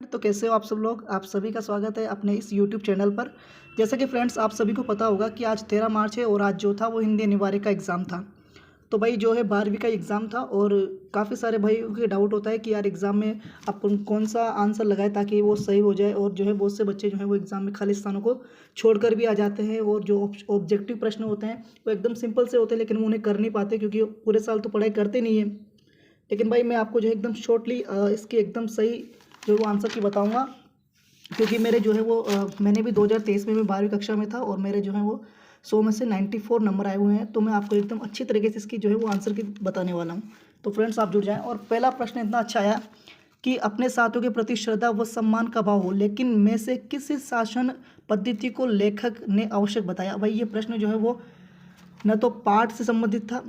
तो कैसे हो आप सब लोग। आप सभी का स्वागत है अपने इस यूट्यूब चैनल पर। जैसा कि फ्रेंड्स आप सभी को पता होगा कि आज 13 मार्च है और आज जो था वो हिंदी अनिवार्य का एग्ज़ाम था। तो भाई जो है 12वीं का एग्ज़ाम था और काफ़ी सारे भाइयों के डाउट होता है कि यार एग्ज़ाम में अपन कौन सा आंसर लगाए ताकि वो सही हो जाए। और जो है बहुत से बच्चे जो है वो एग्ज़ाम में खाली स्थानों को छोड़कर भी आ जाते हैं और जो ऑब्जेक्टिव प्रश्न होते हैं वो एकदम सिंपल से होते हैं, लेकिन वो उन्हें कर नहीं पाते क्योंकि पूरे साल तो पढ़ाई करते नहीं है। लेकिन भाई मैं आपको जो है एकदम शॉर्टली इसकी एकदम सही जो वो आंसर की बताऊंगा, क्योंकि मेरे जो है वो मैंने भी 2023 में मैं 12वीं कक्षा में था और मेरे जो है वो 100 में से 94 नंबर आए हुए हैं। तो मैं आपको एकदम अच्छी तरीके से इसकी जो है वो आंसर की बताने वाला हूँ। तो फ्रेंड्स आप जुड़ जाएं। और पहला प्रश्न इतना अच्छा आया कि अपने साथियों के प्रति श्रद्धा व सम्मान का भाव हो, लेकिन में से किस शासन पद्धति को लेखक ने आवश्यक बताया। भाई ये प्रश्न जो है वो न तो पाठ से संबंधित था,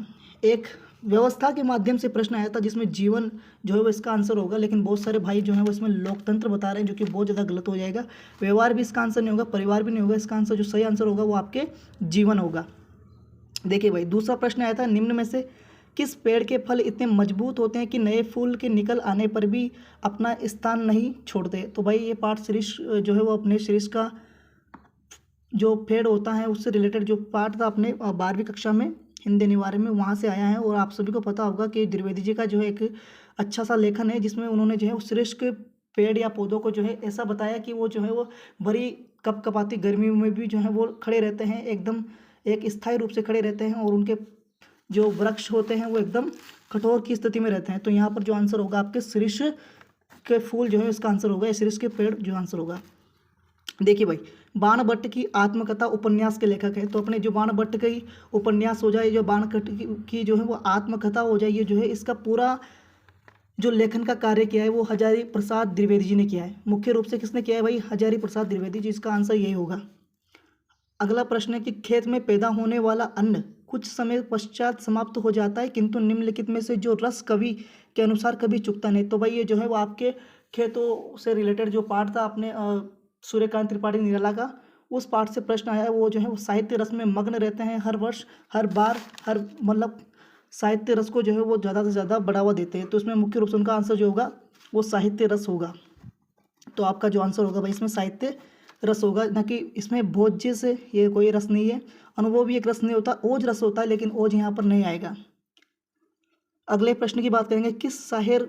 एक व्यवस्था के माध्यम से प्रश्न आया था जिसमें जीवन जो है वो इसका आंसर होगा, लेकिन बहुत सारे भाई जो है वो इसमें लोकतंत्र बता रहे हैं जो कि बहुत ज़्यादा गलत हो जाएगा। व्यवहार भी इसका आंसर नहीं होगा, परिवार भी नहीं होगा। इसका आंसर जो सही आंसर होगा वो आपके जीवन होगा। देखिए भाई दूसरा प्रश्न आया था, निम्न में से किस पेड़ के फल इतने मजबूत होते हैं कि नए फूल के निकल आने पर भी अपना स्थान नहीं छोड़ते। तो भाई ये पाठ शीर्ष जो है वो अपने शीर्ष का जो पेड़ होता है उससे रिलेटेड जो पार्ट था अपने 12वीं कक्षा में हिंदी अनिवार्य में वहाँ से आया है। और आप सभी को पता होगा कि द्विवेदी जी का जो है एक अच्छा सा लेखन है जिसमें उन्होंने जो है उस श्रेष्ठ पेड़ या पौधों को जो है ऐसा बताया कि वो जो है वो बड़ी कपकपाती गर्मी में भी जो है वो खड़े रहते हैं, एकदम एक स्थायी रूप से खड़े रहते हैं और उनके जो वृक्ष होते हैं वो एकदम कठोर की स्थिति में रहते हैं। तो यहाँ पर जो आंसर होगा आपके शीर्ष के फूल जो है इसका आंसर होगा, शीर्ष के पेड़ जो आंसर होगा। देखिए भाई बाणभट्ट की आत्मकथा उपन्यास के लेखक है। तो अपने जो बाणभट्ट की उपन्यास हो जाए, जो बाणभट्ट की जो है वो आत्मकथा हो जाए, ये जो है इसका पूरा जो लेखन का कार्य किया है वो हजारी प्रसाद द्विवेदी जी ने किया है। मुख्य रूप से किसने किया है भाई? हजारी प्रसाद द्विवेदी जी। इसका आंसर यही होगा। अगला प्रश्न है कि खेत में पैदा होने वाला अन्न कुछ समय पश्चात समाप्त हो जाता है, किंतु निम्नलिखित में से जो रस कवि के अनुसार कभी चुकता नहीं। तो भाई ये जो है वो आपके खेतों से रिलेटेड जो पाठ था अपने सूर्यकांत त्रिपाठी निराला का, उस पाठ से प्रश्न आया है। वो जो है वो साहित्य रस में मग्न रहते हैं, हर वर्ष हर बार हर मतलब साहित्य रस को जो है वो ज़्यादा से ज़्यादा बढ़ावा देते हैं। तो इसमें मुख्य रूप से उनका आंसर जो होगा वो साहित्य रस होगा। तो आपका जो आंसर होगा भाई इसमें साहित्य रस होगा, ना कि इसमें भोज्य से ये कोई रस नहीं है। अनुभव भी एक रस नहीं होता, ओज रस होता है, लेकिन ओज यहाँ पर नहीं आएगा। अगले प्रश्न की बात करेंगे, किस शायर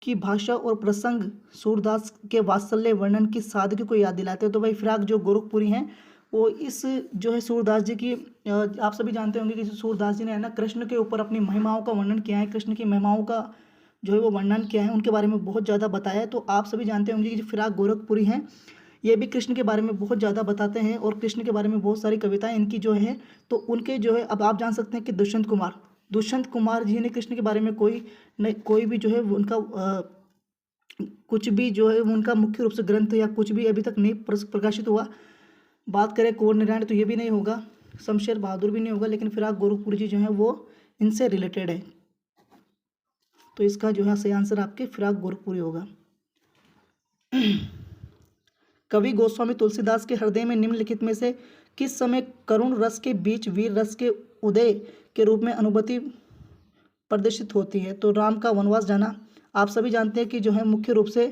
की भाषा और प्रसंग सूरदास के वात्सल्य वर्णन की सादगी को याद दिलाते हैं। तो भाई फिराक जो गोरखपुरी हैं वो इस जो है सूरदास जी की आप सभी जानते होंगे कि सूरदास जी ने है ना कृष्ण के ऊपर अपनी महिमाओं का वर्णन किया है, कृष्ण की महिमाओं का जो है वो वर्णन किया है, उनके बारे में बहुत ज़्यादा बताया है। तो आप सभी जानते होंगे कि जो फिराक गोरखपुरी हैं ये भी कृष्ण के बारे में बहुत ज़्यादा बताते हैं और कृष्ण के बारे में बहुत सारी कविताएं इनकी जो है। तो उनके जो है अब आप जान सकते हैं कि दुष्यंत कुमार जी ने कृष्ण के बारे में कोई भी जो है उनका कुछ भी जो है उनका मुख्य रूप से ग्रंथ या कुछ भी अभी तक नहीं प्रकाशित हुआ। बात करें कुंवर नारायण तो ये भी नहीं होगा, शमशेर बहादुर भी नहीं होगा, लेकिन फिराक गोरखपुरी जी जो है वो इनसे रिलेटेड है। तो इसका जो है सही आंसर आपके फिराक गोरखपुरी होगा। कवि गोस्वामी तुलसीदास के हृदय में निम्नलिखित में से किस समय करुण रस के बीच वीर रस के उदय के रूप में अनुभूति प्रदर्शित होती है। तो राम का वनवास जाना। आप सभी जानते हैं कि जो है मुख्य रूप से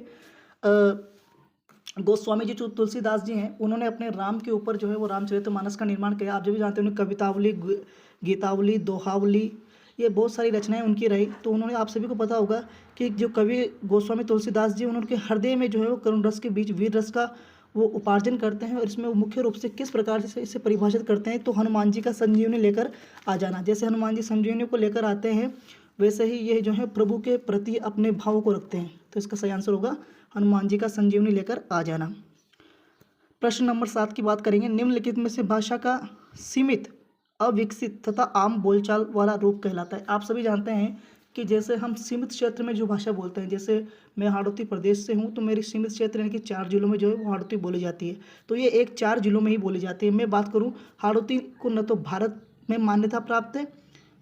गोस्वामी जी जो तुलसीदास जी हैं उन्होंने अपने राम के ऊपर जो है वो रामचरितमानस का निर्माण किया। आप जो भी जानते हैं उन्होंने कवितावली, गीतावली, दोहावली, ये बहुत सारी रचनाएं उनकी रही। तो उन्होंने आप सभी को पता होगा कि जो कवि गोस्वामी तुलसीदास जी उनके हृदय में जो है वो करुण रस के बीच वीर रस का वो उपार्जन करते हैं। और इसमें वो मुख्य रूप से किस प्रकार से इसे परिभाषित करते हैं, तो हनुमान जी का संजीवनी लेकर आ जाना। जैसे हनुमान जी संजीवनी को लेकर आते हैं वैसे ही ये जो है प्रभु के प्रति अपने भाव को रखते हैं। तो इसका सही आंसर होगा हनुमान जी का संजीवनी लेकर आ जाना। प्रश्न नंबर 7 की बात करेंगे, निम्नलिखित में से भाषा का सीमित, अविकसित तथा आम बोलचाल वाला रूप कहलाता है। आप सभी जानते हैं कि जैसे हम सीमित क्षेत्र में जो भाषा बोलते हैं, जैसे मैं हाड़ौती प्रदेश से हूँ तो मेरी सीमित क्षेत्र यानी कि 4 जिलों में जो है वो हाड़ौती बोली जाती है। तो ये एक 4 जिलों में ही बोली जाती है। मैं बात करूँ हाड़ौती को न तो भारत में मान्यता प्राप्त है,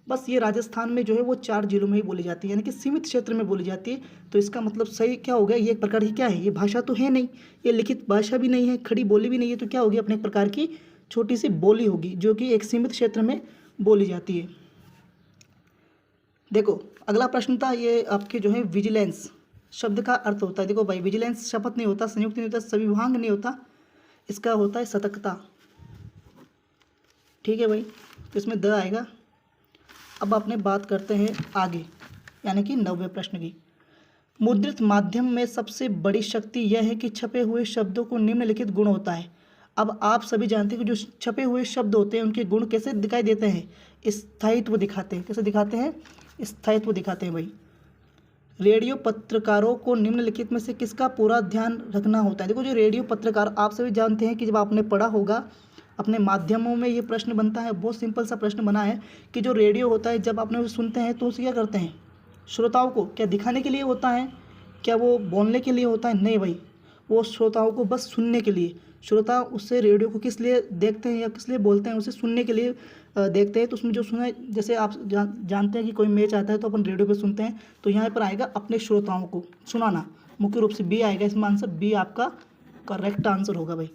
बस ये राजस्थान में जो है वो 4 जिलों में ही बोली जाती है, यानी कि सीमित क्षेत्र में बोली जाती है। तो इसका मतलब सही क्या हो गया, ये एक प्रकार की क्या है, ये भाषा तो है नहीं, ये लिखित भाषा भी नहीं है, खड़ी बोली भी नहीं है, तो क्या होगी अपने एक प्रकार की छोटी सी बोली होगी जो कि एक सीमित क्षेत्र में बोली जाती है। देखो अगला प्रश्न था ये आपके जो है विजिलेंस शब्द का अर्थ होता है, देखो भाई विजिलेंस शपथ नहीं होता, संयुक्त नहीं होता, सविभांग नहीं होता, इसका होता है सतर्कता। ठीक है भाई, तो इसमें द आएगा। अब अपने बात करते हैं आगे, यानी कि 90वें प्रश्न की। मुद्रित माध्यम में सबसे बड़ी शक्ति यह है कि छपे हुए शब्दों को निम्नलिखित गुण होता है। अब आप सभी जानते हैं कि जो छपे हुए शब्द होते हैं उनके गुण कैसे दिखाई देते हैं, स्थायित्व दिखाते हैं। कैसे दिखाते हैं? स्थायित्व दिखाते हैं भाई। रेडियो पत्रकारों को निम्नलिखित में से किसका पूरा ध्यान रखना होता है? देखो जो रेडियो पत्रकार, आप सभी जानते हैं कि जब आपने पढ़ा होगा अपने माध्यमों में ये प्रश्न बनता है, बहुत सिंपल सा प्रश्न बना है कि जो रेडियो होता है जब आपने उसे सुनते हैं तो उसे क्या करते हैं? श्रोताओं को क्या दिखाने के लिए होता है? क्या वो बोलने के लिए होता है? नहीं भाई, वो श्रोताओं को बस सुनने के लिए। श्रोता उससे रेडियो को किस लिए देखते हैं या किस लिए बोलते हैं? उसे सुनने के लिए देखते हैं। तो उसमें जो सुना, जैसे आप जानते हैं कि कोई मैच आता है तो अपन रेडियो पे सुनते हैं, तो यहाँ पर आएगा अपने श्रोताओं को सुनाना, मुख्य रूप से बी आएगा इसमें आंसर। बी आपका करेक्ट आंसर होगा भाई।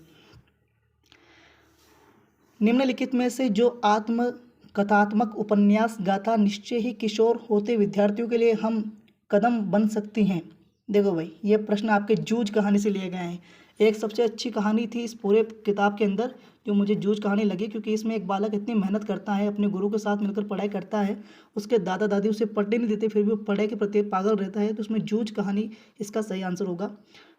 निम्नलिखित में से जो आत्म कथात्मक उपन्यास गाथा निश्चय ही किशोर होते विद्यार्थियों के लिए हम कदम बन सकती हैं? देखो भाई, ये प्रश्न आपके जूझ कहानी से लिए गए हैं। एक सबसे अच्छी कहानी थी इस पूरे किताब के अंदर जो मुझे जूझ कहानी लगी, क्योंकि इसमें एक बालक इतनी मेहनत करता है, अपने गुरु के साथ मिलकर पढ़ाई करता है, उसके दादा दादी उसे पढ़ने नहीं देते, फिर भी वो पढ़ाई के प्रति पागल रहता है। तो उसमें जूझ कहानी इसका सही आंसर होगा।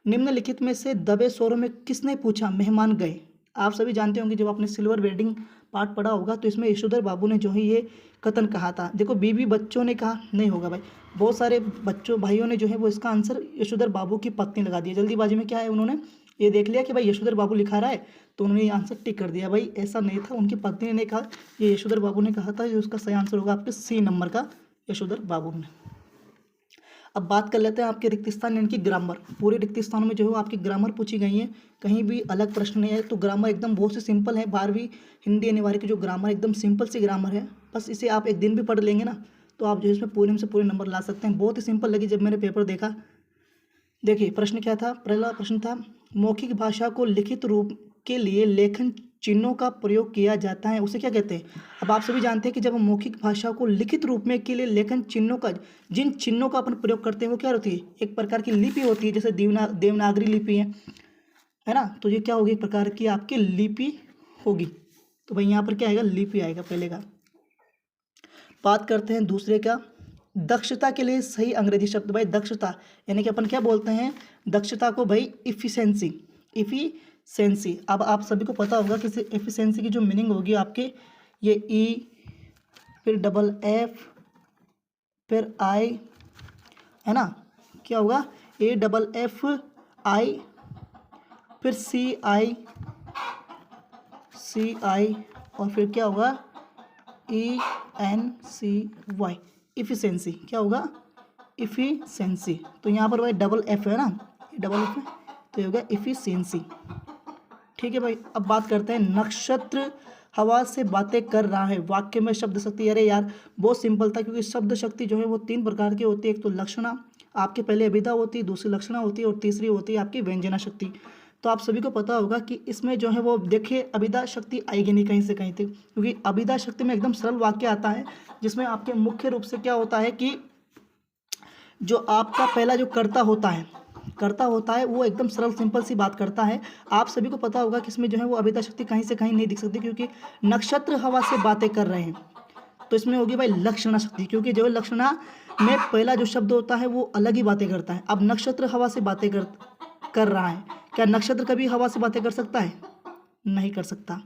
निम्नलिखित में से दबे स्वरों में किसने पूछा मेहमान गए? आप सभी जानते होंगे, जब आपने सिल्वर वेडिंग पार्ट पढ़ा होगा तो इसमें यशोधर बाबू ने जो है ये कथन कहा था। देखो बीबी बच्चों ने कहा नहीं होगा भाई, बहुत सारे बच्चों भाइयों ने जो है वो इसका आंसर यशोधर बाबू की पत्नी लगा दिया। जल्दीबाजी में क्या है, उन्होंने ये देख लिया कि भाई यशोधर बाबू लिखा रहा है, तो उन्होंने ये आंसर टिक कर दिया। भाई ऐसा नहीं था, उनकी पत्नी ने कहा, ये यशोधर बाबू ने कहा था। ये उसका सही आंसर होगा आपके सी नंबर का, यशोधर बाबू ने। अब बात कर लेते हैं आपके रिक्त स्थान यानी कि ग्रामर। पूरे रिक्त स्थानों में जो है वो आपकी ग्रामर पूछी गई है, कहीं भी अलग प्रश्न नहीं है। तो ग्रामर एकदम बहुत से सिंपल है। 12वीं हिंदी अनिवार्य की जो ग्रामर एकदम सिंपल सी ग्रामर है, बस इसे आप एक दिन भी पढ़ लेंगे ना तो आप जो है इसमें पूरे में से पूरे नंबर ला सकते हैं। बहुत ही सिंपल लगी जब मैंने पेपर देखा। देखिए प्रश्न क्या था, पहला प्रश्न था मौखिक भाषा को लिखित रूप के लिए लेखन चिन्हों का प्रयोग किया जाता है, उसे क्या कहते हैं? अब आप सभी जानते हैं कि जब हम मौखिक भाषा को लिखित रूप में के लिए लेखन चिन्हों का, जिन चिन्हों का अपन प्रयोग करते हैं वो क्या होती है? एक प्रकार की लिपि होती है, जैसे देवनागरी लिपि है ना। तो ये क्या होगी? एक प्रकार की आपकी लिपि होगी। तो भाई यहाँ पर क्या आएगा? लिपि आएगा पहले का। बात करते हैं दूसरे का, दक्षता के लिए सही अंग्रेजी शब्द। भाई दक्षता यानी कि अपन क्या बोलते हैं दक्षता को? भाई इफिशेंसी, इफिशेंसी। अब आप सभी को पता होगा कि एफिशिएंसी की जो मीनिंग होगी आपके, ये ई फिर डबल एफ फिर आई, है ना। क्या होगा? ए डबल एफ आई फिर सी आई और फिर क्या होगा? E N C Y, efficiency. क्या होगा? इफिशेंसी। तो यहाँ पर भाई डबल एफ है ना, डबल एफ है तो ये होगा इफिशिएंसी। ठीक है भाई। अब बात करते हैं नक्षत्र हवा से बातें कर रहा है, वाक्य में शब्द शक्ति। अरे यार बहुत सिंपल था, क्योंकि शब्द शक्ति जो है वो 3 प्रकार की होती है। एक तो लक्षणा, आपके पहले अभिधा होती है, दूसरी लक्षणा होती है और तीसरी होती है आपकी व्यंजना शक्ति। तो आप सभी को पता होगा कि इसमें जो है वो देखिए अभिधा शक्ति आएगी नहीं कहीं से कहीं तक, क्योंकि अभिधा शक्ति में एकदम सरल वाक्य आता है, जिसमें आपके मुख्य रूप से क्या होता है कि जो आपका पहला जो कर्ता होता है वो एकदम सरल सिंपल सी बात करता है। आप सभी को पता होगा कि इसमें जो है वो अभिधा शक्ति कहीं से कहीं नहीं दिख सकती, क्योंकि नक्षत्र हवा से बातें कर रहे हैं। तो इसमें होगी भाई लक्षणा शक्ति, क्योंकि जो है लक्षणा में पहला जो शब्द होता है वो अलग ही बातें करता है। अब नक्षत्र हवा से बातें कर रहा है, क्या नक्षत्र कभी हवा से बातें कर सकता है? नहीं कर सकता।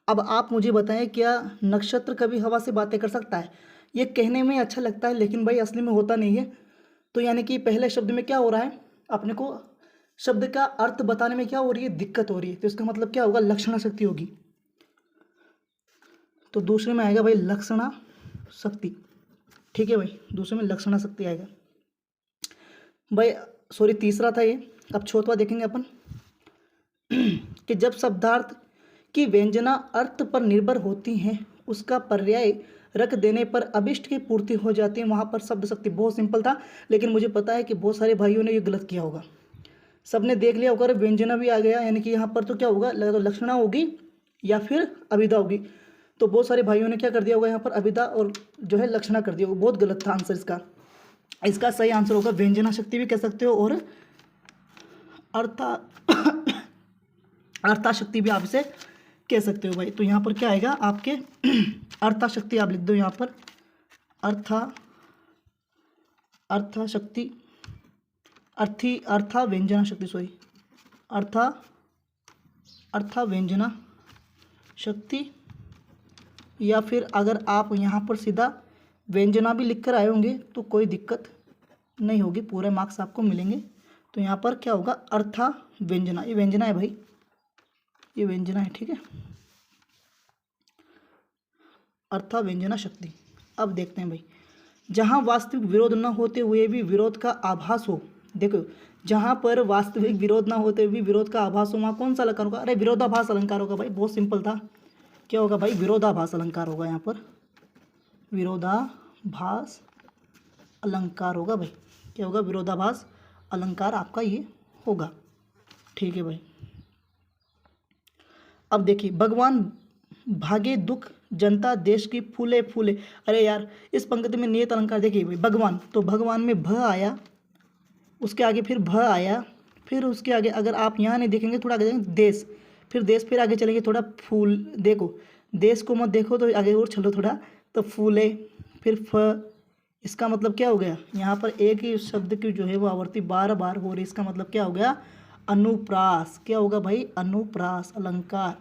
अब आप मुझे बताएं, क्या नक्षत्र कभी हवा से बातें कर सकता है? ये कहने में अच्छा लगता है लेकिन भाई असली में होता नहीं है। तो यानी कि पहले शब्द में क्या हो रहा है, अपने को शब्द का अर्थ बताने में क्या हो रही है? दिक्कत हो रही है। तो इसका मतलब क्या होगा? लक्षणा शक्ति होगी। तो दूसरे में आएगा भाई लक्षणा शक्ति। ठीक है भाई, दूसरे में लक्षणा शक्ति आएगा भाई। सॉरी तीसरा था ये। अब चौथा देखेंगे अपन कि जब शब्दार्थ की व्यंजना अर्थ पर निर्भर होती हैं, उसका पर्याय रख देने पर अभिष्ट की पूर्ति हो जाती है, वहाँ पर शब्द शक्ति। बहुत सिंपल था, लेकिन मुझे पता है कि बहुत सारे भाइयों ने ये गलत किया होगा। सबने देख लिया होगा व्यंजना भी आ गया, यानी कि यहाँ पर तो क्या होगा? लक्षणा होगी या फिर अभिधा होगी। तो बहुत सारे भाइयों ने क्या कर दिया होगा? यहाँ पर अभिधा और जो है लक्षणा कर दिया होगा। बहुत गलत था आंसर इसका। इसका सही आंसर होगा व्यंजना शक्ति भी कह सकते हो और अर्था अर्था शक्ति भी आप इसे कह सकते हो भाई। तो यहाँ पर क्या आएगा आपके अर्था शक्ति आप लिख दो यहाँ पर, अर्था शक्ति, अर्था व्यंजना शक्ति, सॉरी अर्था व्यंजना शक्ति। या फिर अगर आप यहाँ पर सीधा व्यंजना भी लिख कर आए होंगे तो कोई दिक्कत नहीं होगी, पूरे मार्क्स आपको मिलेंगे। तो यहाँ पर क्या होगा अर्था व्यंजना, ये व्यंजना है भाई, ये व्यंजना है, ठीक है, अर्था व्यंजना शक्ति। अब देखते हैं भाई, जहाँ वास्तविक विरोध न होते हुए भी विरोध का आभास हो, देखो जहाँ पर वास्तविक विरोध ना होते हुए भी विरोध का आभास हो वहाँ कौन सा अलंकार होगा? अरे विरोधाभास अलंकार होगा भाई, बहुत सिंपल था। क्या होगा भाई? विरोधाभास अलंकार होगा, यहाँ पर विरोधाभास अलंकार होगा भाई। क्या होगा? विरोधाभास अलंकार आपका ये होगा, ठीक है भाई। अब देखिए, भगवान भागे दुख जनता देश की फूले फूले। अरे यार, इस पंक्ति में नियत अलंकार देखिए भाई, भगवान, तो भगवान में भ आया, उसके आगे फिर भ आया, फिर उसके आगे अगर आप यहाँ नहीं देखेंगे थोड़ा आगे जाएंगे देश, फिर देश, फिर आगे चलेंगे थोड़ा फूल, देखो देश को मत देखो तो आगे और चलो थोड़ा, तो फूले, फिर फ। इसका मतलब क्या हो गया? यहाँ पर एक ही शब्द की जो है वो आवृत्ति बार बार हो रही, इसका मतलब क्या हो गया? अनुप्रास। क्या होगा भाई? अनुप्रास अलंकार।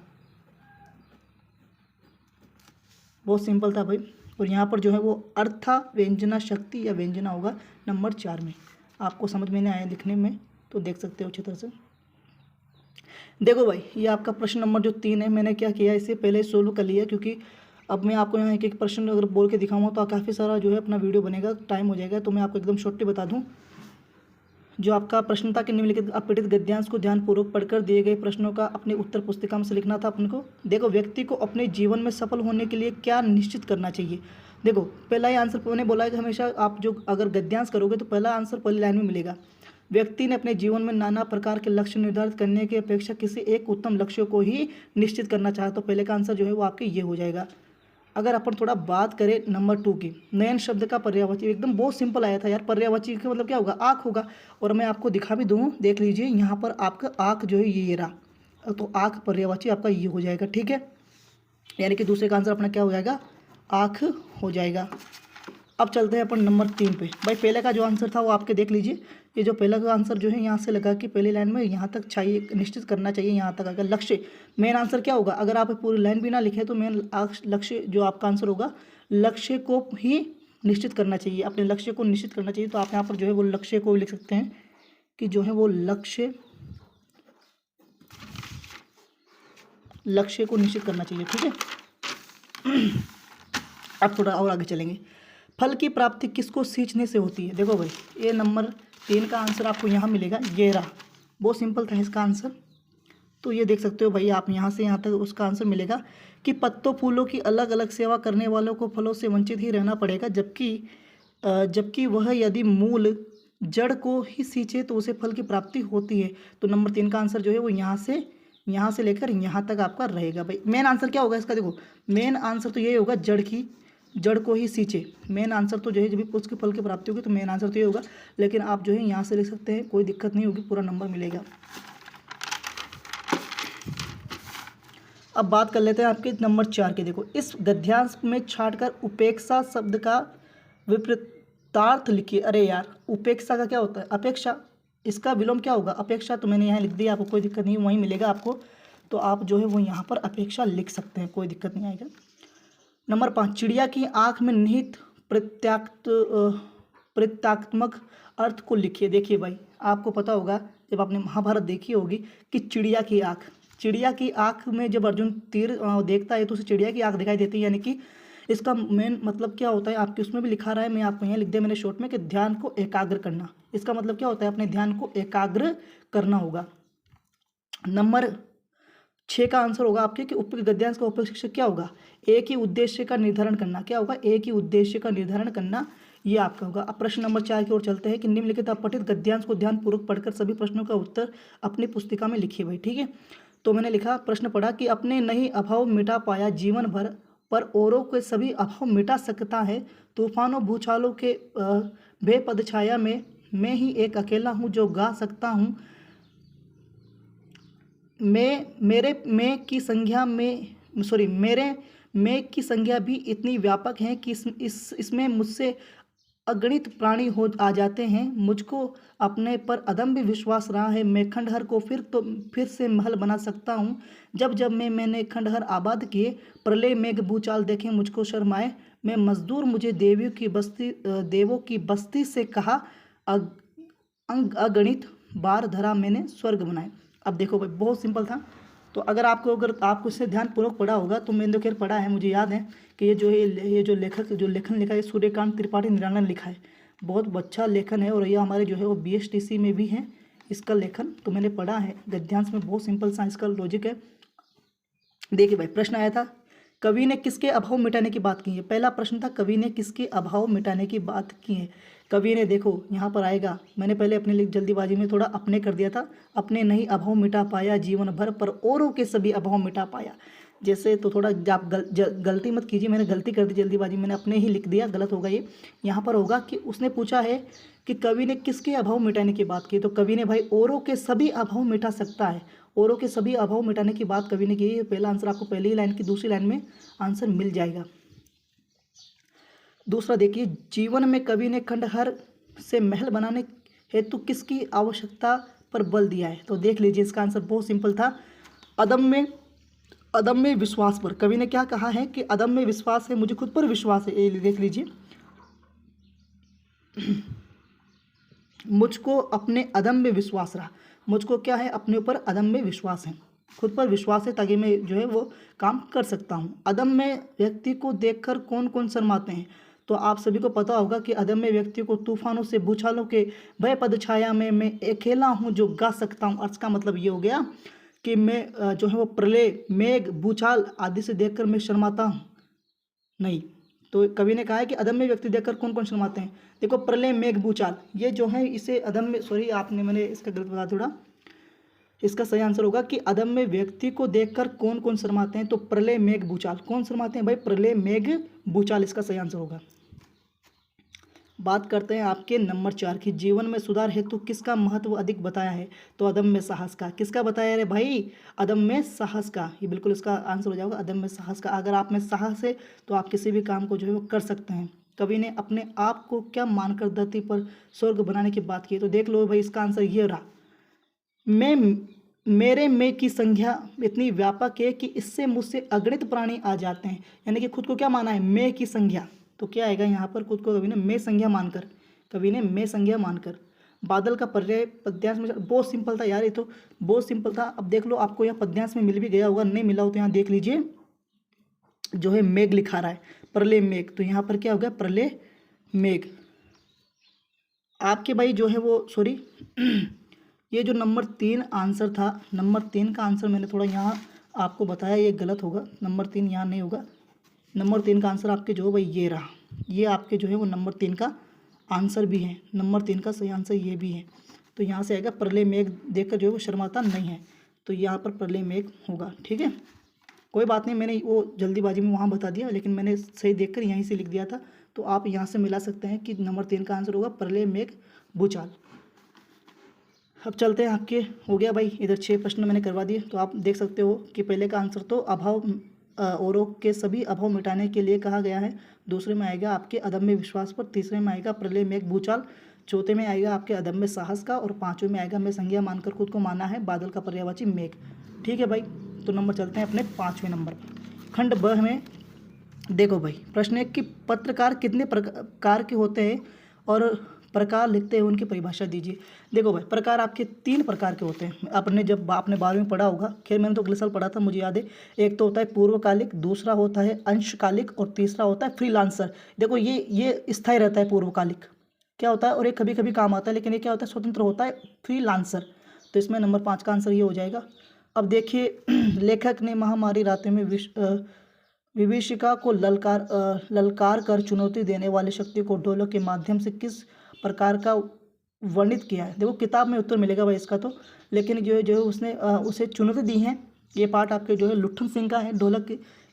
बहुत सिंपल था भाई। और यहाँ पर जो है वो अर्था व्यंजना शक्ति या व्यंजना होगा नंबर 4 में। आपको समझ में नहीं आया लिखने में तो देख सकते हो अच्छी तरह से। देखो भाई, ये आपका प्रश्न नंबर जो 3 है, मैंने क्या किया, इसे पहले सोल्व कर लिया, क्योंकि अब मैं आपको यहाँ एक एक प्रश्न अगर बोल के दिखाऊंगा तो काफ़ी सारा जो है अपना वीडियो बनेगा, टाइम हो जाएगा। तो मैं आपको एकदम शॉर्टली बता दूँ, जो आपका प्रश्न था कि निम्नलिखित अपठित गद्यांश को ध्यानपूर्वक पढ़कर दिए गए प्रश्नों का अपनी उत्तर पुस्तिका में से लिखना था अपन को। देखो, व्यक्ति को अपने जीवन में सफल होने के लिए क्या निश्चित करना चाहिए। देखो, पहला ही आंसर मैंने बोला है कि हमेशा आप जो अगर गद्यांश करोगे तो पहला आंसर पहली लाइन में मिलेगा। व्यक्ति ने अपने जीवन में नाना प्रकार के लक्ष्य निर्धारित करने की अपेक्षा किसी एक उत्तम लक्ष्य को ही निश्चित करना चाहे, तो पहले का आंसर जो है वो आपके ये हो जाएगा। अगर अपन थोड़ा बात करें नंबर 2 की, नयन शब्द का पर्यायवाची, एकदम बहुत सिंपल आया था यार। पर्यायवाची का मतलब क्या होगा? आँख होगा। और मैं आपको दिखा भी दूँ, देख लीजिए यहाँ पर आपका आँख जो है ये रहा, तो आँख पर्यायवाची आपका ये हो जाएगा, ठीक है। यानी कि दूसरे का आंसर अपना क्या हो जाएगा? आँख हो जाएगा। अब चलते हैं अपन नंबर 3 पे। भाई, पहले का जो आंसर था वो आपके देख लीजिए, ये जो पहला का आंसर जो है यहाँ से लगा कि पहली लाइन में यहाँ तक चाहिए, निश्चित करना चाहिए यहाँ तक। अगर लक्ष्य, मेन आंसर क्या होगा? अगर आप पूरी लाइन भी ना लिखे तो मेन लक्ष्य जो आपका आंसर होगा, लक्ष्य को ही निश्चित करना चाहिए, अपने लक्ष्य को निश्चित करना चाहिए। तो आप यहाँ पर जो है वो लक्ष्य को लिख सकते हैं कि जो है वो लक्ष्य को निश्चित करना चाहिए, ठीक है। अब थोड़ा और आगे चलेंगे। फल की प्राप्ति किसको सींचने से होती है? देखो भाई, ये नंबर 3 का आंसर आपको यहाँ मिलेगा, ये रहा। बहुत सिंपल था इसका आंसर, तो ये देख सकते हो भाई आप, यहाँ से यहाँ तक उसका आंसर मिलेगा कि पत्तों फूलों की अलग अलग सेवा करने वालों को फलों से वंचित ही रहना पड़ेगा, जबकि वह यदि मूल जड़ को ही सींचे तो उसे फल की प्राप्ति होती है। तो नंबर 3 का आंसर जो है वो यहाँ से लेकर यहाँ तक आपका रहेगा भाई। मेन आंसर क्या होगा इसका? देखो, मेन आंसर तो ये होगा, जड़ को ही सींचे। मेन आंसर तो जो है जब भी उसके फल की प्राप्ति होगी तो मेन आंसर तो ये होगा, लेकिन आप जो है यहाँ से लिख सकते हैं, कोई दिक्कत नहीं होगी, पूरा नंबर मिलेगा। अब बात कर लेते हैं आपके नंबर 4 के। देखो, इस गद्यांश में छांटकर उपेक्षा शब्द का विपरीतार्थ लिखिए। अरे यार, उपेक्षा का क्या होता है? अपेक्षा। इसका विलोम क्या होगा? अपेक्षा। तो मैंने यहाँ लिख दिया, आपको कोई दिक्कत नहीं, वहीं मिलेगा आपको। तो आप जो है वो यहाँ पर अपेक्षा लिख सकते हैं, कोई दिक्कत नहीं आएगा। नंबर 5, चिड़िया की आँख में निहित प्रत्यात्मक अर्थ को लिखिए। देखिए भाई, आपको पता होगा जब आपने महाभारत देखी होगी कि चिड़िया की आँख में जब अर्जुन तीर देखता है तो उसे चिड़िया की आँख दिखाई देती है। यानी कि इसका मेन मतलब क्या होता है, आपके उसमें भी लिखा रहा है, मैं आपको यहाँ लिख दिया मैंने शॉर्ट में, कि ध्यान को एकाग्र करना। इसका मतलब क्या होता है? अपने ध्यान को एकाग्र करना होगा। नंबर 6 का आंसर होगा आपके कि उपयुक्त गद्यांश का उपयोग शिक्षक क्या होगा? एक ही उद्देश्य का निर्धारण करना। क्या होगा? एक ही उद्देश्य का निर्धारण करना, ये आपका होगा। अब प्रश्न नंबर 4 की ओर चलते हैं कि निम्नलिखित अपठित गद्यांश को ध्यानपूर्वक पढ़कर सभी प्रश्नों का उत्तर अपनी पुस्तिका में लिखिए भाई, ठीक है। तो मैंने लिखा, प्रश्न पढ़ा कि अपने नहीं अभाव मिटा पाया जीवन भर, पर औरों के सभी अभाव मिटा सकता है। तूफानों भूचालों के वे पदछाया में मैं ही एक अकेला हूँ जो गा सकता हूँ। मेरे मैं की संज्ञा भी इतनी व्यापक है कि इसमें मुझसे अगणित प्राणी हो आ जाते हैं। मुझको अपने पर अदम्य विश्वास रहा है। मैं खंडहर को फिर से महल बना सकता हूँ। जब जब मैंने खंडहर आबाद किए, प्रलय मेघ भूचाल देखे मुझको शर्माए। मैं मजदूर मुझे देवों की बस्ती से कहा, अगणित बार धरा मैंने स्वर्ग बनाए। अब देखो भाई, बहुत सिंपल था। तो अगर आपको इससे ध्यानपूर्वक पढ़ा होगा, तो मैंने तो खैर पढ़ा है, मुझे याद है कि ये जो लेखन लिखा है, सूर्यकांत त्रिपाठी निराला ने लिखा है। बहुत अच्छा लेखन है और ये हमारे जो है वो BSTC में भी है इसका लेखन, तो मैंने पढ़ा है। गद्यांश में बहुत सिंपल सा इसका लॉजिक है। देखिए भाई, प्रश्न आया था, कवि ने किसके अभाव मिटाने की बात की है। पहला प्रश्न था, कवि ने किसके अभाव मिटाने की बात की है। कवि ने, देखो यहाँ पर आएगा, मैंने पहले अपने लिए जल्दीबाजी में थोड़ा अपने कर दिया था। अपने नहीं अभाव मिटा पाया जीवन भर, पर औरों के सभी अभाव मिटा पाया। जैसे तो थोड़ा आप गलती मत कीजिए, मैंने गलती कर दी जल्दीबाजी, मैंने अपने ही लिख दिया, गलत होगा ये। यहाँ पर होगा कि उसने पूछा है कि कवि ने किसके अभाव मिटाने की बात की, तो कवि ने भाई औरों के सभी अभाव मिटा सकता है। औरों के सभी अभाव मिटाने की बात कवि ने की है। पहला आंसर आपको पहली ही लाइन की दूसरी लाइन में आंसर मिल जाएगा। दूसरा देखिए, जीवन में कवि ने खंडहर से महल बनाने हेतु किसकी आवश्यकता पर बल दिया है। तो देख लीजिए, इसका आंसर बहुत सिंपल था, अदम्य विश्वास पर। कवि ने क्या कहा है कि अदम्य विश्वास है, मुझे खुद पर विश्वास है। ये देख लीजिए, मुझको अपने अदम्य विश्वास रहा। मुझको क्या है, अपने ऊपर अदम्य विश्वास है, खुद पर विश्वास है, ताकि मैं जो है वो काम कर सकता हूँ। अदम्य व्यक्ति को देखकर कौन कौन शर्माते हैं। तो आप सभी को पता होगा कि अदम्य व्यक्ति को तूफानों से भूचालों के भय पद छाया में मैं अकेला हूँ जो गा सकता हूँ। अर्थ का मतलब ये हो गया कि मैं जो है वो प्रलय मेघ भूचाल आदि से देखकर मैं शर्माता हूँ नहीं। तो कवि ने कहा है कि अदम्य व्यक्ति देखकर कौन कौन शर्माते हैं। देखो, प्रलय मेघ भूचाल, ये जो है इसे अदम्य, मैंने इसका गलत बता थोड़ा। इसका सही आंसर होगा कि अदम्य व्यक्ति को देखकर कौन कौन शर्माते हैं। तो प्रलय मेघ भूचाल, कौन शर्माते हैं भाई, प्रलय मेघ भूचाल, इसका सही आंसर होगा। बात करते हैं आपके नंबर 4 की, जीवन में सुधार हेतु किसका महत्व अधिक बताया है। तो अदम्य साहस का। किसका बताया रे भाई, अदम्य साहस का। ये बिल्कुल इसका आंसर हो जाएगा, अदम्य साहस का। अगर आप में साहस है तो आप किसी भी काम को जो है वो कर सकते हैं। कवि ने अपने आप को क्या मानकर धरती पर स्वर्ग बनाने की बात की। तो देख लो भाई, इसका आंसर ये रहा, मैं की संज्ञा इतनी व्यापक है कि इससे मुझसे अगणित प्राणी आ जाते हैं। यानी कि खुद को क्या माना है, मैं की संज्ञा। तो क्या आएगा यहाँ पर, खुद को कवि ने मैं संज्ञा मानकर। बादल का पर्याय पद्यांश में, बहुत सिंपल था यार, ये तो बहुत सिंपल था। अब देख लो, आपको यहाँ पद्यांश में मिल भी गया होगा, नहीं मिला हो तो यहाँ देख लीजिए, जो है मेघ लिखा रहा है, प्रलय मेघ। तो यहाँ पर क्या हो गया, प्रलय मेघ। आपके भाई जो है वो सॉरी ये जो नंबर 3 आंसर था, नंबर 3 का आंसर मैंने थोड़ा यहाँ आपको बताया, ये गलत होगा। नंबर 3 यहाँ नहीं होगा। नंबर 3 का आंसर आपके जो है भाई ये रहा, ये आपके जो है वो नंबर 3 का आंसर भी है। नंबर 3 का सही आंसर ये भी है। तो यहाँ से आएगा, प्रलय मेघ देखकर जो है वो शर्माता नहीं है। तो यहाँ पर प्रलय मेघ होगा। ठीक है, कोई बात नहीं, मैंने वो जल्दीबाजी में वहाँ बता दिया, लेकिन मैंने सही देखकर यहीं से लिख दिया था। तो आप यहाँ से मिला सकते हैं कि नंबर 3 का आंसर होगा प्रलय मेघ भूचाल। अब चलते हैं आपके, हो गया भाई, इधर 6 प्रश्न मैंने करवा दिए। तो आप देख सकते हो कि पहले का आंसर तो अभाव, औरों के सभी अभाव मिटाने के लिए कहा गया है। दूसरे में आएगा आपके अदम्य विश्वास पर। तीसरे में आएगा प्रलय मेघ भूचाल। चौथे में आएगा आपके अदम्य साहस का। और पाँचवें में आएगा मैं संज्ञा मानकर खुद को माना है, बादल का पर्यायवाची मेघ। ठीक है भाई, तो नंबर चलते हैं अपने 5वें नंबर पर। खंड ब में देखो भाई, प्रश्न है कि पत्रकार कितने प्रकार के होते हैं और प्रकार लिखते हैं उनकी परिभाषा दीजिए। देखो भाई, प्रकार आपके 3 प्रकार के होते हैं। आपने 12वीं में पढ़ा होगा, खैर मैंने तो अगले साल पढ़ा था, मुझे याद है। एक तो होता है पूर्वकालिक, दूसरा होता है अंशकालिक और तीसरा होता है फ्रीलांसर। देखो ये स्थायी रहता है पूर्वकालिक, क्या होता है, और ये कभी कभी काम आता है, लेकिन ये क्या होता है, स्वतंत्र होता है, फ्रीलांसर। तो इसमें नंबर 5 का आंसर ये हो जाएगा। अब देखिए, लेखक ने महामारी रातें में विभीषिका को ललकार कर चुनौती देने वाली शक्ति को ढोलक के माध्यम से किस प्रकार का वर्णित किया है। देखो, किताब में उत्तर मिलेगा भाई इसका तो, लेकिन जो है उसने उसे चुनौती दी है। ये पार्ट आपके जो है लुट्ठन सिंह का है, ढोलक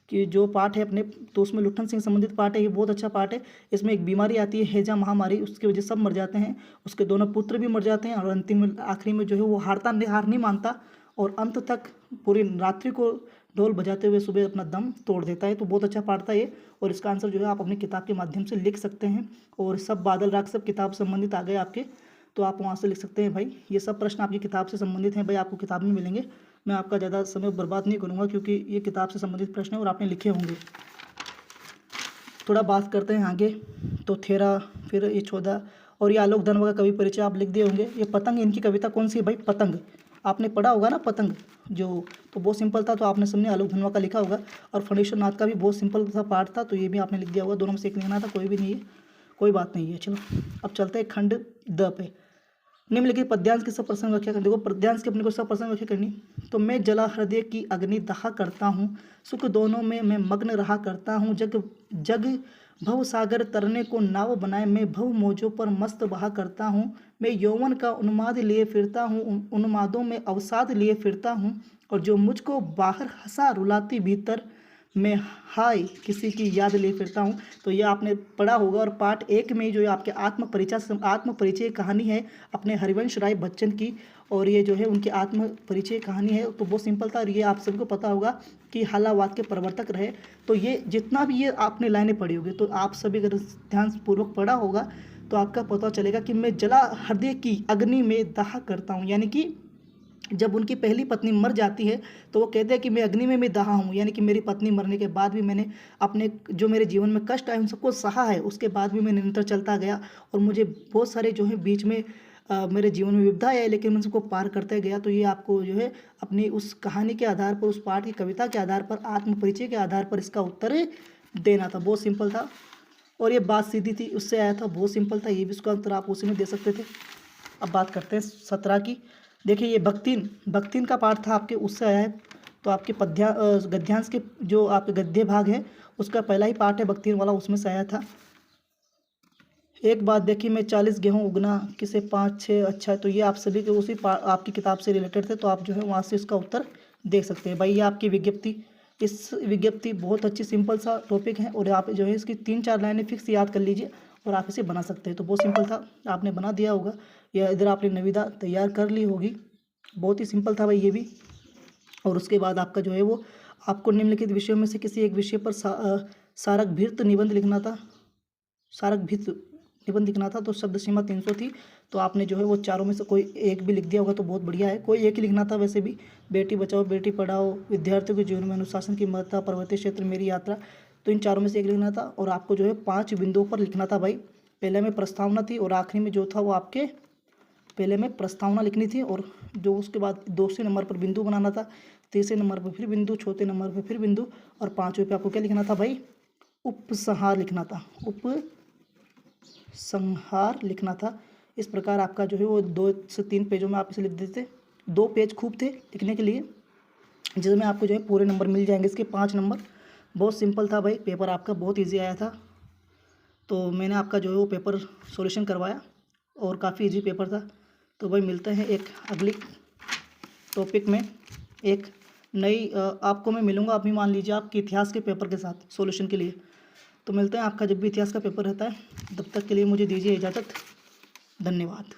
कि जो पार्ट है अपने, तो उसमें लुट्ठन सिंह संबंधित पार्ट है, ये बहुत अच्छा पार्ट है। इसमें एक बीमारी आती है हैजा महामारी, उसकी वजह से सब मर जाते हैं, उसके दोनों पुत्र भी मर जाते हैं और अंतिम में आखिरी में जो है वो हार नहीं मानता और अंत तक पूरी रात्रि को ढोल बजाते हुए सुबह अपना दम तोड़ देता है। तो बहुत अच्छा पार्ट था ये, और इसका आंसर जो है आप अपनी किताब के माध्यम से लिख सकते हैं। और सब बादल राग सब किताब संबंधित आ गए आपके, तो आप वहाँ से लिख सकते हैं भाई। ये सब प्रश्न आपकी किताब से संबंधित हैं भाई, आपको किताब में मिलेंगे। मैं आपका ज़्यादा समय बर्बाद नहीं करूँगा क्योंकि ये किताब से संबंधित प्रश्न है और आपने लिखे होंगे। थोड़ा बात करते हैं आगे। तो 13, फिर ये 14, और ये आलोक धनवा का कवि परिचय आप लिख दिए होंगे। ये पतंग, इनकी कविता कौन सी है भाई? पतंग। आपने पढ़ा होगा ना पतंग जो, तो बहुत सिंपल था, तो आपने सबने आलोक धनवा का लिखा होगा। और फणीश्वर नाथ का भी बहुत सिंपल सा पार्ट था, तो ये भी आपने लिख दिया होगा। दोनों में से एक लिखना था, कोई भी नहीं है, कोई बात नहीं है। चलो अब चलते हैं खंड द पे। निम्नलिखित पद्यांश की सब प्रसंग व्याख्या करनी। देखो पद्यांश की अपने को सब प्रसंग व्याख्या करनी। तो मैं जला हृदय की अग्नि दहा करता हूँ, सुख दोनों में मैं मग्न रहा करता हूँ। जग जग भव सागर तरने को नाव बनाए, मैं भव मौजों पर मस्त बहा करता हूँ। मैं यौवन का उन्माद लिए फिरता हूँ, उन्मादों में अवसाद लिए फिरता हूँ। और जो मुझको बाहर हंसा रुलाती भीतर, मैं हाय किसी की याद ले फिरता हूँ। तो ये आपने पढ़ा होगा। और पार्ट 1 में जो है आपके आत्म परिचय कहानी है अपने हरिवंश राय बच्चन की, और ये जो है उनकी आत्म परिचय कहानी है। तो बहुत सिंपल था, और ये आप सबको पता होगा कि हालावाद के प्रवर्तक रहे। तो ये जितना भी ये आपने लाइनें पढ़ी होगी, तो आप सभी अगर ध्यानपूर्वक पढ़ा होगा तो आपका पता चलेगा कि मैं जला हृदय की अग्नि में दाह करता हूँ, यानी कि जब उनकी पहली पत्नी मर जाती है तो वो कहते हैं कि मैं अग्नि में मैं दहा हूँ, यानी कि मेरी पत्नी मरने के बाद भी मैंने अपने जो मेरे जीवन में कष्ट आए उन सबको सहा है, उसके बाद भी मैं निरंतर चलता गया। और मुझे बहुत सारे जो है बीच में मेरे जीवन में विपदा है, लेकिन मैं सबको पार करते गया। तो ये आपको जो है अपनी उस कहानी के आधार पर, उस पाठ की कविता के आधार पर, आत्म परिचय के आधार पर इसका उत्तर देना था। बहुत सिंपल था, और ये बात सीधी थी, उससे आया था, बहुत सिंपल था। ये भी उसका उत्तर आप उसी में दे सकते थे। अब बात करते हैं 17 की। देखिए ये भक्तिन का पाठ था आपके, उससे आया है। तो आपके गद्यांश के जो आपके गद्य भाग है उसका पहला ही पाठ है भक्तिन वाला, उसमें से आया था। एक बात देखिए, मैं 40 गेहूँ उगना किसे 5 6 अच्छा है। तो ये आप सभी के उसी आपकी किताब से रिलेटेड थे, तो आप जो है वहाँ से इसका उत्तर देख सकते हैं भाई। ये आपकी विज्ञप्ति, इस विज्ञप्ति बहुत अच्छी सिंपल सा टॉपिक है, और आप जो है इसकी 3-4 लाइनें फिक्स याद कर लीजिए और आप इसे बना सकते हैं। तो बहुत सिंपल था, आपने बना दिया होगा, या इधर आपने निविदा तैयार कर ली होगी। बहुत ही सिंपल था भाई ये भी। और उसके बाद आपका जो है वो आपको निम्नलिखित विषयों में से किसी एक विषय पर सारगभीत निबंध लिखना था। सारगभीत निबंध लिखना था, तो शब्द सीमा 300 थी। तो आपने जो है वो चारों में से कोई एक भी लिख दिया होगा तो बहुत बढ़िया है। कोई एक ही लिखना था वैसे भी। बेटी बचाओ बेटी पढ़ाओ, विद्यार्थियों के जीवन में अनुशासन की महत्ता, पर्वतीय क्षेत्र मेरी यात्रा, तो इन चारों में से एक लिखना था। और आपको जो है 5 बिंदुओं पर लिखना था भाई। पहले में प्रस्तावना थी, और आखिरी में जो था वो आपके पहले में प्रस्तावना लिखनी थी, और जो उसके बाद 2वें नंबर पर बिंदु बनाना था, 3वें नंबर पर फिर बिंदु, 4वें नंबर पर फिर बिंदु, और 5वें पे आपको क्या लिखना था भाई? उपसंहार लिखना था। उपसंहार लिखना था। इस प्रकार आपका जो है वो 2 से 3 पेजों में आप इसे लिख देते। 2 पेज खूब थे लिखने के लिए, जिसमें आपको जो है पूरे नंबर मिल जाएंगे, इसके 5 नंबर। बहुत सिंपल था भाई, पेपर आपका बहुत ईजी आया था। तो मैंने आपका जो है वो पेपर सॉल्यूशन करवाया, और काफ़ी इजी पेपर था। तो भाई मिलते हैं एक अगली टॉपिक में, एक नई आपको मैं मिलूँगा। आप भी मान लीजिए आपके इतिहास के पेपर के साथ सॉल्यूशन के लिए। तो मिलते हैं आपका जब भी इतिहास का पेपर रहता है। तब तक के लिए मुझे दीजिए इजाज़त। धन्यवाद।